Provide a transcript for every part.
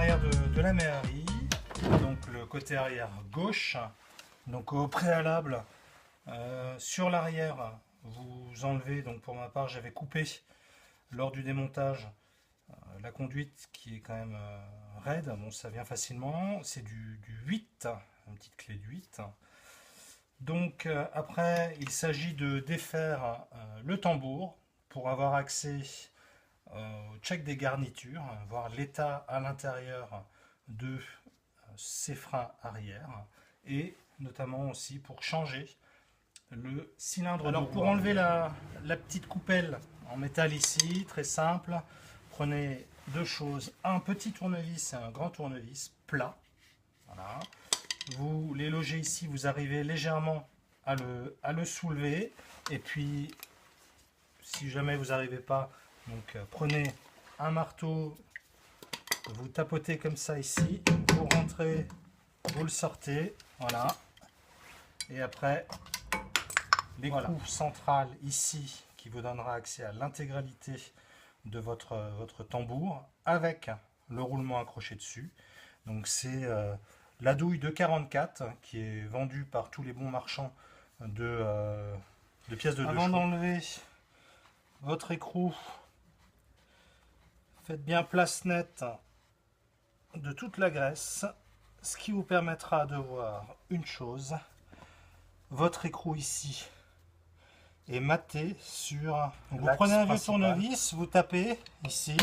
arrière de la mairie, donc le côté arrière gauche. Donc au préalable, sur l'arrière, vous enlevez, donc pour ma part j'avais coupé lors du démontage la conduite qui est quand même raide, bon ça vient facilement, c'est du 8, une petite clé du 8. Donc après il s'agit de défaire le tambour pour avoir accès au check des garnitures, voir l'état à l'intérieur de ses freins arrière et notamment aussi pour changer le cylindre. Alors pour enlever la petite coupelle en métal ici, très simple, prenez deux choses, un petit tournevis et un grand tournevis plat. Voilà. Vous les logez ici, vous arrivez légèrement à le soulever et puis si jamais vous n'arrivez pas, donc prenez un marteau, vous tapotez comme ça ici, vous rentrez, vous le sortez, voilà. Et après, l'écrou central ici qui vous donnera accès à l'intégralité de votre tambour avec le roulement accroché dessus. Donc c'est la douille de 44 qui est vendue par tous les bons marchands de pièces de 2 chevaux. Avant d'enlever votre écrou, faites bien place nette de toute la graisse, ce qui vous permettra de voir une chose, votre écrou ici est maté sur... Donc vous prenez un vieux tournevis, vous tapez ici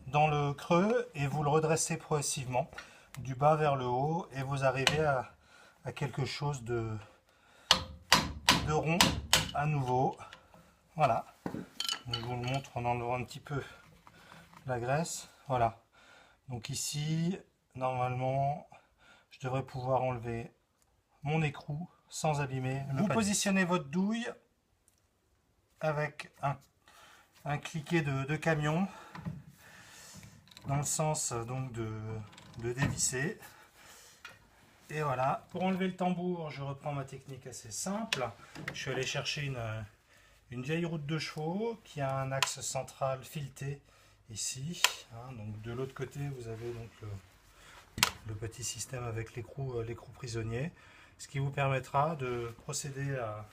dans le creux et vous le redressez progressivement du bas vers le haut et vous arrivez à quelque chose de rond à nouveau. Voilà, donc je vous le montre en enlevant un petit peu la graisse. Voilà, donc ici normalement je devrais pouvoir enlever mon écrou sans abîmer le panier. Vous positionnez votre douille avec un cliquet de camion dans le sens donc de dévisser. Et voilà, pour enlever le tambour, je reprends ma technique assez simple. Je suis allé chercher une vieille roue de 2 chevaux qui a un axe central fileté ici. Hein, donc de l'autre côté, vous avez donc le petit système avec l'écrou prisonnier, ce qui vous permettra de procéder à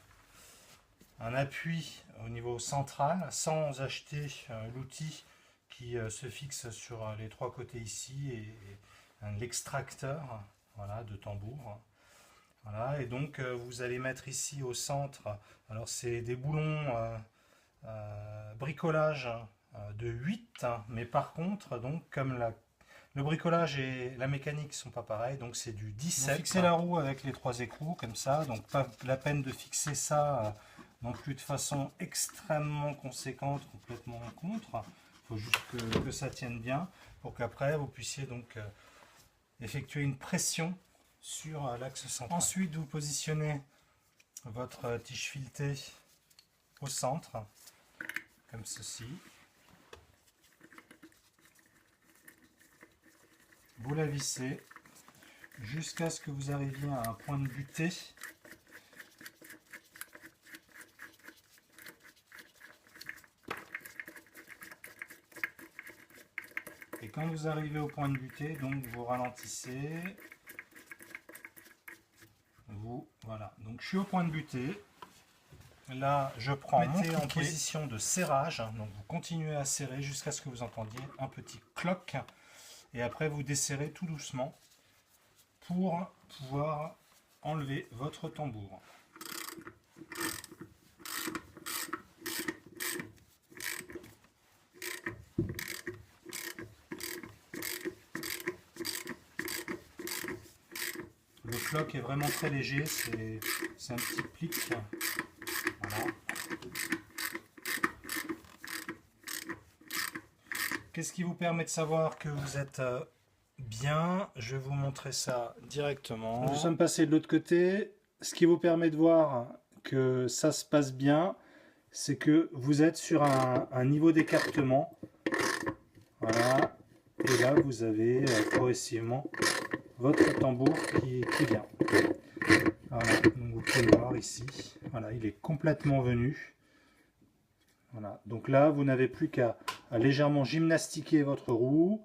un appui au niveau central sans acheter l'outil qui se fixe sur les 3 côtés ici et l'extracteur, voilà, de tambour. Voilà, et donc vous allez mettre ici au centre, alors c'est des boulons bricolage de 8, mais par contre, donc comme le bricolage et la mécanique sont pas pareils, donc c'est du 17. Vous fixez la roue avec les 3 écrous comme ça, donc pas la peine de fixer ça non plus de façon extrêmement conséquente, complètement en contre. Il faut juste que ça tienne bien pour qu'après vous puissiez donc effectuer une pression sur l'axe central. Ensuite, vous positionnez votre tige filetée au centre, comme ceci. Vous la vissez jusqu'à ce que vous arriviez à un point de butée. Et quand vous arrivez au point de butée, donc vous ralentissez. Voilà, donc je suis au point de butée. Là, je prends mon en position de serrage. Donc vous continuez à serrer jusqu'à ce que vous entendiez un petit cloc. Et après, vous desserrez tout doucement pour pouvoir enlever votre tambour. Le cloc est vraiment très léger, c'est un petit plic. Voilà. Qu'est-ce qui vous permet de savoir que vous êtes bien? Je vais vous montrer ça directement. Nous sommes passés de l'autre côté. Ce qui vous permet de voir que ça se passe bien, c'est que vous êtes sur un niveau d'écartement. Voilà. Et là, vous avez progressivement votre tambour qui vient. Voilà, donc vous pouvez le voir ici. Voilà, il est complètement venu. Voilà, donc là, vous n'avez plus qu'à légèrement gymnastiquer votre roue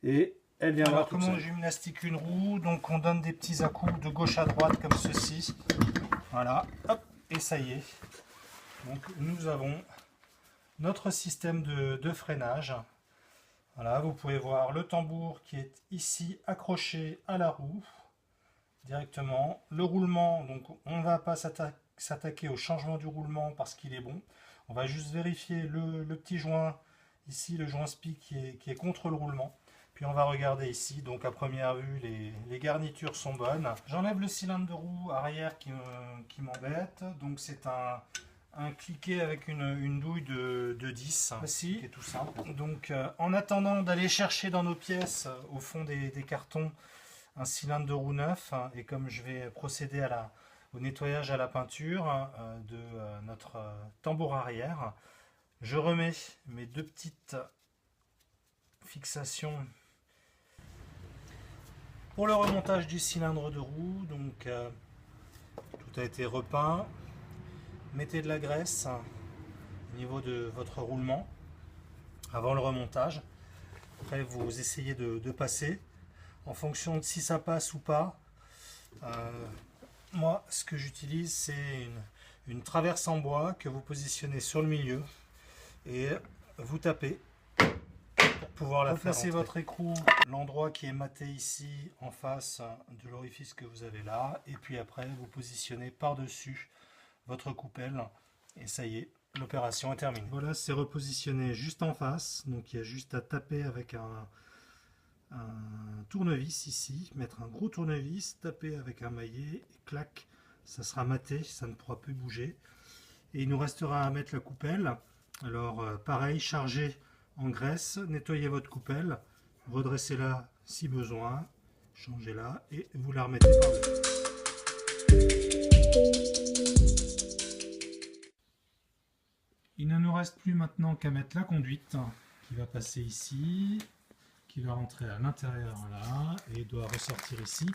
et elle viendra Alors, toute comme on seule. gymnastique une roue, donc on donne des petits à-coups de gauche à droite comme ceci. Voilà, hop, et ça y est. Donc nous avons notre système de freinage. Voilà, vous pouvez voir le tambour qui est ici accroché à la roue directement. Le roulement, donc on ne va pas s'attaquer au changement du roulement parce qu'il est bon. On va juste vérifier le petit joint ici, le joint SPI qui est contre le roulement. Puis on va regarder ici, donc à première vue les garnitures sont bonnes. J'enlève le cylindre de roue arrière qui m'embête, donc c'est un cliquet avec une douille de 10, qui est tout simple. Donc en attendant d'aller chercher dans nos pièces, au fond des cartons, un cylindre de roue neuf, et comme je vais procéder au nettoyage à la peinture de notre tambour arrière, je remets mes deux petites fixations pour le remontage du cylindre de roue. Donc tout a été repeint. Mettez de la graisse au niveau de votre roulement avant le remontage. Après vous essayez de passer en fonction de si ça passe ou pas. Moi ce que j'utilise c'est une traverse en bois que vous positionnez sur le milieu et vous tapez pour pouvoir la faire entrer. Votre écrou, l'endroit qui est maté ici en face de l'orifice que vous avez là, et puis après vous positionnez par-dessus votre coupelle et ça y est, l'opération est terminée. Voilà, c'est repositionné juste en face, donc il y a juste à taper avec un tournevis ici, mettre un gros tournevis, taper avec un maillet et clac, ça sera maté, ça ne pourra plus bouger. Et il nous restera à mettre la coupelle. Alors pareil, chargez en graisse, nettoyez votre coupelle, redressez-la si besoin, changez-la et vous la remettez par-dessus. Il ne nous reste plus maintenant qu'à mettre la conduite qui va passer ici, qui va rentrer à l'intérieur là et doit ressortir ici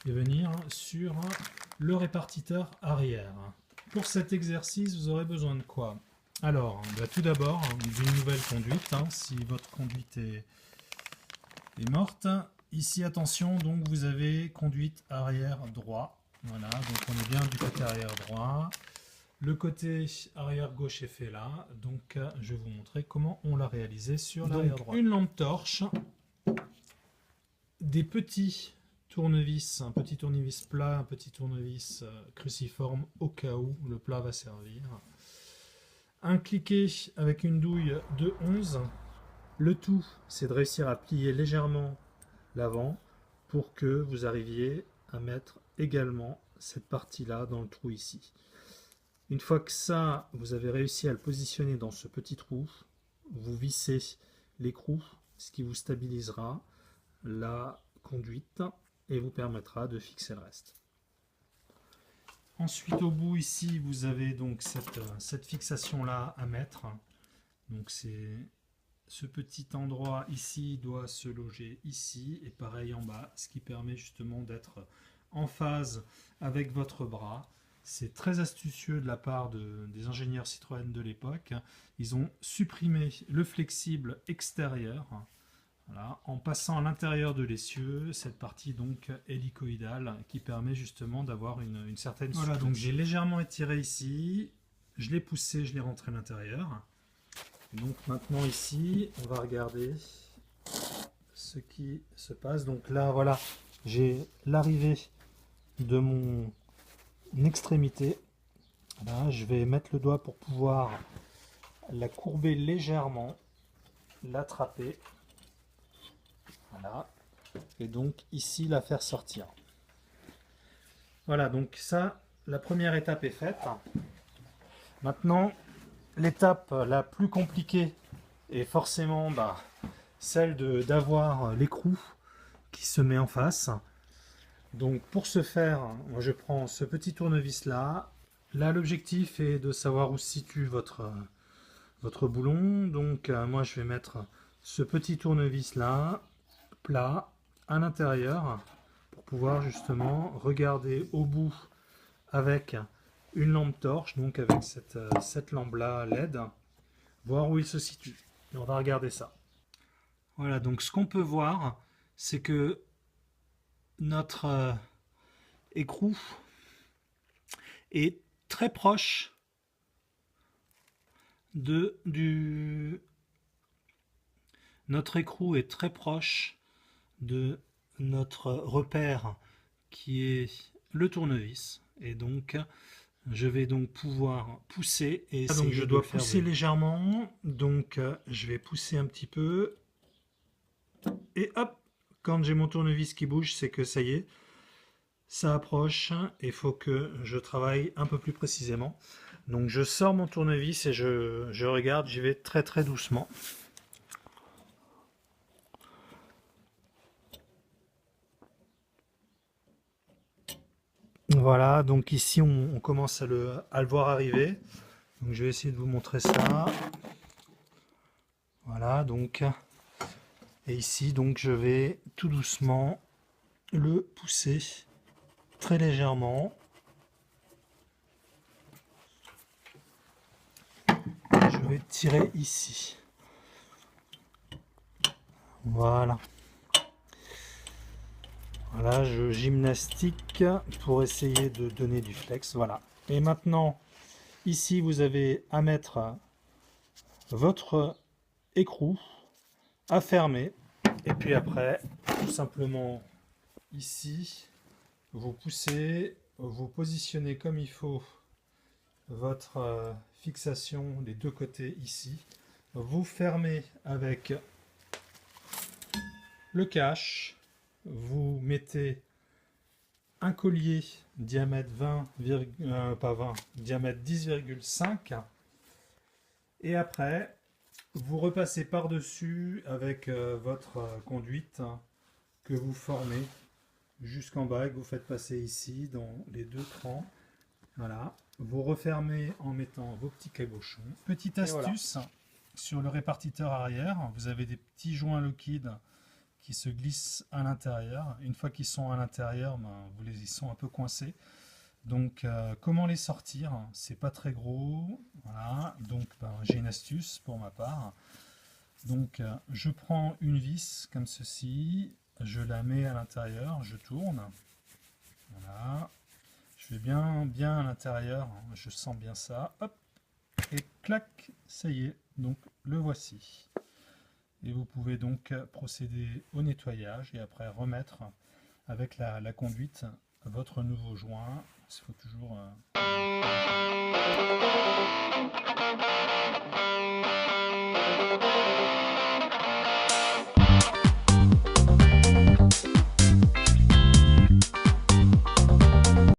et venir sur le répartiteur arrière. Pour cet exercice, vous aurez besoin de quoi? Alors, tout d'abord, d'une nouvelle conduite, si votre conduite est morte. Ici, attention, donc vous avez conduite arrière droit. Voilà, donc on est bien du côté arrière droit. Le côté arrière gauche est fait là, donc je vais vous montrer comment on l'a réalisé sur l'arrière droit. Une lampe torche, des petits tournevis, un petit tournevis plat, un petit tournevis cruciforme au cas où le plat va servir. Un cliquet avec une douille de 11. Le tout, c'est de réussir à plier légèrement l'avant pour que vous arriviez à mettre également cette partie-là dans le trou ici. Une fois que ça, vous avez réussi à le positionner dans ce petit trou, vous vissez l'écrou, ce qui vous stabilisera la conduite et vous permettra de fixer le reste. Ensuite, au bout ici, vous avez donc cette fixation-là à mettre. Donc c'est ce petit endroit ici doit se loger ici et pareil en bas, ce qui permet justement d'être en phase avec votre bras. C'est très astucieux de la part des ingénieurs Citroën de l'époque. Ils ont supprimé le flexible extérieur, voilà, en passant à l'intérieur de l'essieu, cette partie donc hélicoïdale qui permet justement d'avoir une certaine souplesse. Voilà, donc j'ai légèrement étiré ici, je l'ai poussé, je l'ai rentré à l'intérieur. Donc maintenant ici, on va regarder ce qui se passe. Donc là, voilà, j'ai l'arrivée de mon extrémité. Là, je vais mettre le doigt pour pouvoir la courber légèrement, l'attraper. Voilà. Et donc ici, la faire sortir. Voilà, donc ça, la première étape est faite. Maintenant, l'étape la plus compliquée est forcément celle d'avoir l'écrou qui se met en face. Donc pour ce faire, moi je prends ce petit tournevis là. Là l'objectif est de savoir où se situe votre boulon. Donc moi je vais mettre ce petit tournevis là, plat, à l'intérieur, pour pouvoir justement regarder au bout avec une lampe torche, donc avec cette lampe là LED, voir où il se situe. Et on va regarder ça. Voilà, donc ce qu'on peut voir, c'est que notre écrou est très proche notre écrou est très proche de notre repère qui est le tournevis, et donc je vais donc pouvoir pousser et essayer. Donc je dois pousser légèrement, donc je vais pousser un petit peu et hop, quand j'ai mon tournevis qui bouge, c'est que ça y est, ça approche, et il faut que je travaille un peu plus précisément. Donc je sors mon tournevis et je regarde, j'y vais très très doucement. Voilà, donc ici on commence à le voir arriver. Donc je vais essayer de vous montrer ça. Voilà, donc, et ici donc je vais tout doucement le pousser très légèrement. Je vais tirer ici. Voilà. Voilà, je gymnastique pour essayer de donner du flex. Voilà. Et maintenant, ici, vous avez à mettre votre écrou, à fermer. Et puis après, tout simplement, ici, vous poussez, vous positionnez comme il faut votre fixation des deux côtés ici. Vous fermez avec le cache. Vous mettez un collier diamètre 10,5, et après vous repassez par dessus avec votre conduite que vous formez jusqu'en bas et que vous faites passer ici dans les deux crans. Voilà, vous refermez en mettant vos petits cabochons. Petite astuce, voilà. Sur le répartiteur arrière, vous avez des petits joints liquides qui se glissent à l'intérieur. Une fois qu'ils sont à l'intérieur, ils sont un peu coincés. Donc comment les sortir? C'est pas très gros. Voilà. Donc j'ai une astuce pour ma part. Donc je prends une vis comme ceci, je la mets à l'intérieur, je tourne. Voilà. Je vais bien à l'intérieur, je sens bien ça. Hop, et clac, ça y est. Donc le voici. Et vous pouvez donc procéder au nettoyage et après remettre avec la conduite votre nouveau joint. Il faut toujours